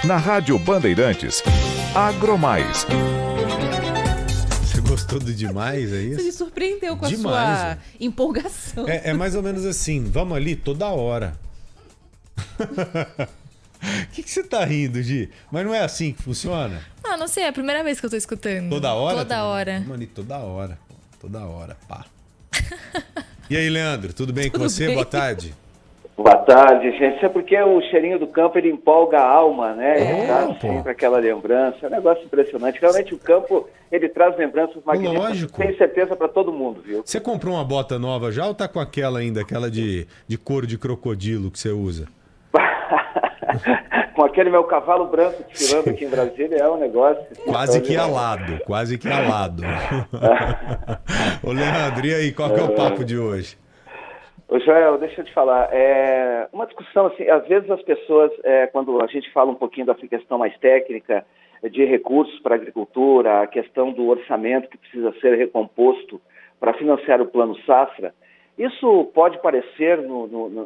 Na Rádio Bandeirantes, AgroMais. Você gostou do demais, é isso? Você me surpreendeu com Demais, a sua né? empolgação. É mais ou menos assim, vamos ali toda hora. O que você tá rindo, Gi? Mas não é assim que funciona? Não sei, é a primeira vez que eu tô escutando. Toda hora? Toda hora. Vamos ali toda hora. Toda hora, pá. E aí, Leandro, tudo bem com Tudo você? bem. Boa tarde. Boa tarde, gente. Isso é porque o cheirinho do campo, ele empolga a alma, né? Ele traz pô. sempre aquela lembrança. É um negócio impressionante. Realmente o campo, ele traz lembranças magníficas. Lógico. Tenho certeza para todo mundo, viu? Você comprou uma bota nova já ou tá com aquela ainda, aquela de couro de crocodilo que você usa? Com aquele meu cavalo branco desfilando aqui em Brasília, é um negócio... Quase que alado, quase que alado. Ô, Leandro, e aí, qual que é o papo de hoje? Ô, Joel, deixa eu te falar, uma discussão assim, às vezes as pessoas, quando a gente fala um pouquinho dessa questão mais técnica, de recursos para a agricultura, a questão do orçamento que precisa ser recomposto para financiar o Plano Safra, isso pode parecer,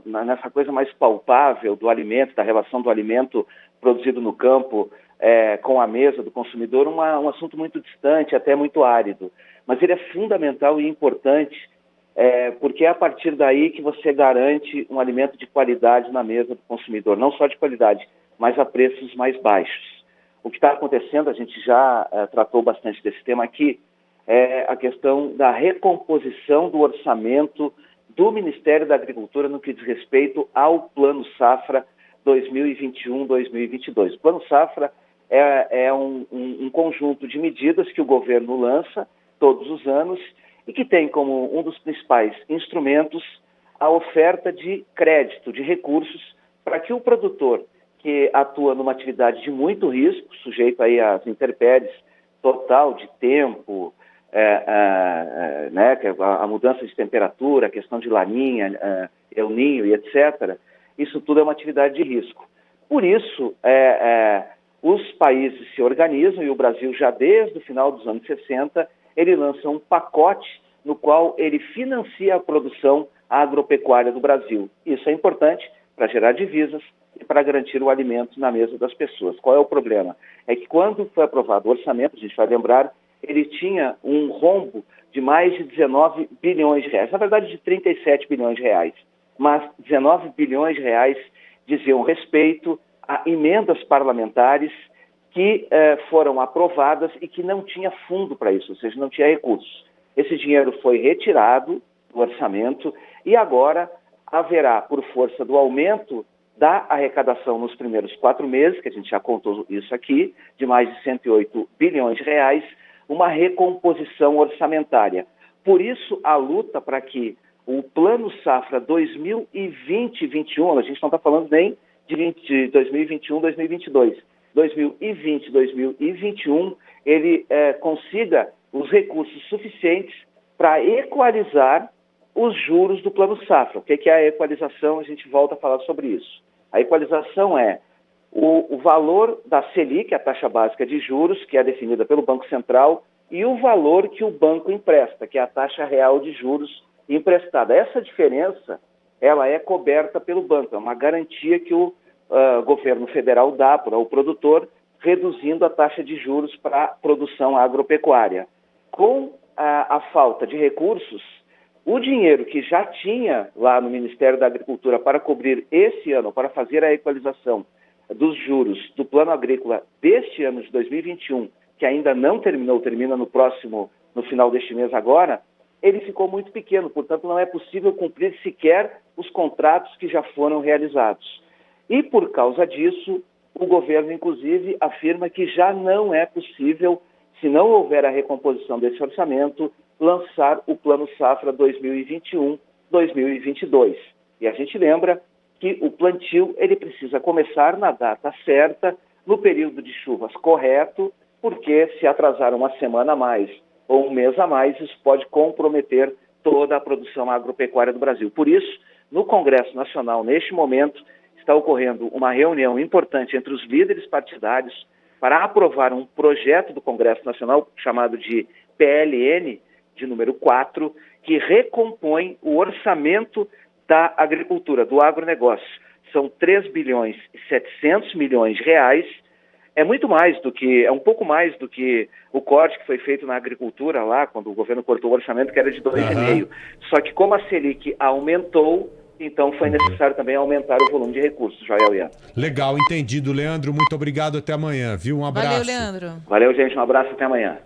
nessa coisa mais palpável do alimento, da relação do alimento produzido no campo com a mesa do consumidor, um assunto muito distante, até muito árido. Mas ele é fundamental e importante, porque é a partir daí que você garante um alimento de qualidade na mesa do consumidor. Não só de qualidade, mas a preços mais baixos. O que está acontecendo, a gente já tratou bastante desse tema aqui, é a questão da recomposição do orçamento do Ministério da Agricultura no que diz respeito ao Plano Safra 2021-2022. O Plano Safra é um conjunto de medidas que o governo lança todos os anos e que tem como um dos principais instrumentos a oferta de crédito, de recursos, para que o produtor que atua numa atividade de muito risco, sujeito aí às intempéries total de tempo, a mudança de temperatura, a questão de laninha, El Ninho e etc., isso tudo é uma atividade de risco. Por isso, os países se organizam, e o Brasil já desde o final dos anos 60, ele lança um pacote no qual ele financia a produção agropecuária do Brasil. Isso é importante para gerar divisas e para garantir o alimento na mesa das pessoas. Qual é o problema? É que quando foi aprovado o orçamento, a gente vai lembrar, ele tinha um rombo de mais de 19 bilhões de reais, na verdade de 37 bilhões de reais, mas 19 bilhões de reais diziam respeito a emendas parlamentares que foram aprovadas e que não tinha fundo para isso, ou seja, não tinha recursos. Esse dinheiro foi retirado do orçamento e agora haverá, por força do aumento da arrecadação nos primeiros 4 meses, que a gente já contou isso aqui, de mais de 108 bilhões de reais, uma recomposição orçamentária. Por isso, a luta para que o Plano Safra 2020-21, a gente não está falando nem de 2021-2022, 2020-2021, ele consiga os recursos suficientes para equalizar os juros do Plano Safra. O que é a equalização? A gente volta a falar sobre isso. A equalização é o valor da Selic, a taxa básica de juros, que é definida pelo Banco Central, e o valor que o banco empresta, que é a taxa real de juros emprestada. Essa diferença, ela é coberta pelo banco, é uma garantia que o governo federal dá para o produtor, reduzindo a taxa de juros para a produção agropecuária. Com a falta de recursos, o dinheiro que já tinha lá no Ministério da Agricultura para cobrir esse ano, para fazer a equalização dos juros do Plano Agrícola deste ano de 2021, que ainda não terminou, termina no final deste mês agora, ele ficou muito pequeno, portanto não é possível cumprir sequer os contratos que já foram realizados. E por causa disso, o governo inclusive afirma que já não é possível, se não houver a recomposição desse orçamento, lançar o Plano Safra 2021-2022. E a gente lembra que o plantio ele precisa começar na data certa, no período de chuvas correto, porque se atrasar uma semana a mais ou um mês a mais, isso pode comprometer toda a produção agropecuária do Brasil. Por isso, no Congresso Nacional, neste momento, está ocorrendo uma reunião importante entre os líderes partidários para aprovar um projeto do Congresso Nacional chamado de PLN, de número 4, que recompõe o orçamento da agricultura, do agronegócio. são 3 bilhões e 700 milhões de reais, é muito mais do que, é um pouco mais do que o corte que foi feito na agricultura lá, quando o governo cortou o orçamento, que era de 2,5. Só que como a Selic aumentou, então foi necessário também aumentar o volume de recursos, Joel Ian. Legal, entendido, Leandro. Muito obrigado, até amanhã, viu? Um abraço. Valeu, Leandro. Valeu, gente, um abraço, até amanhã.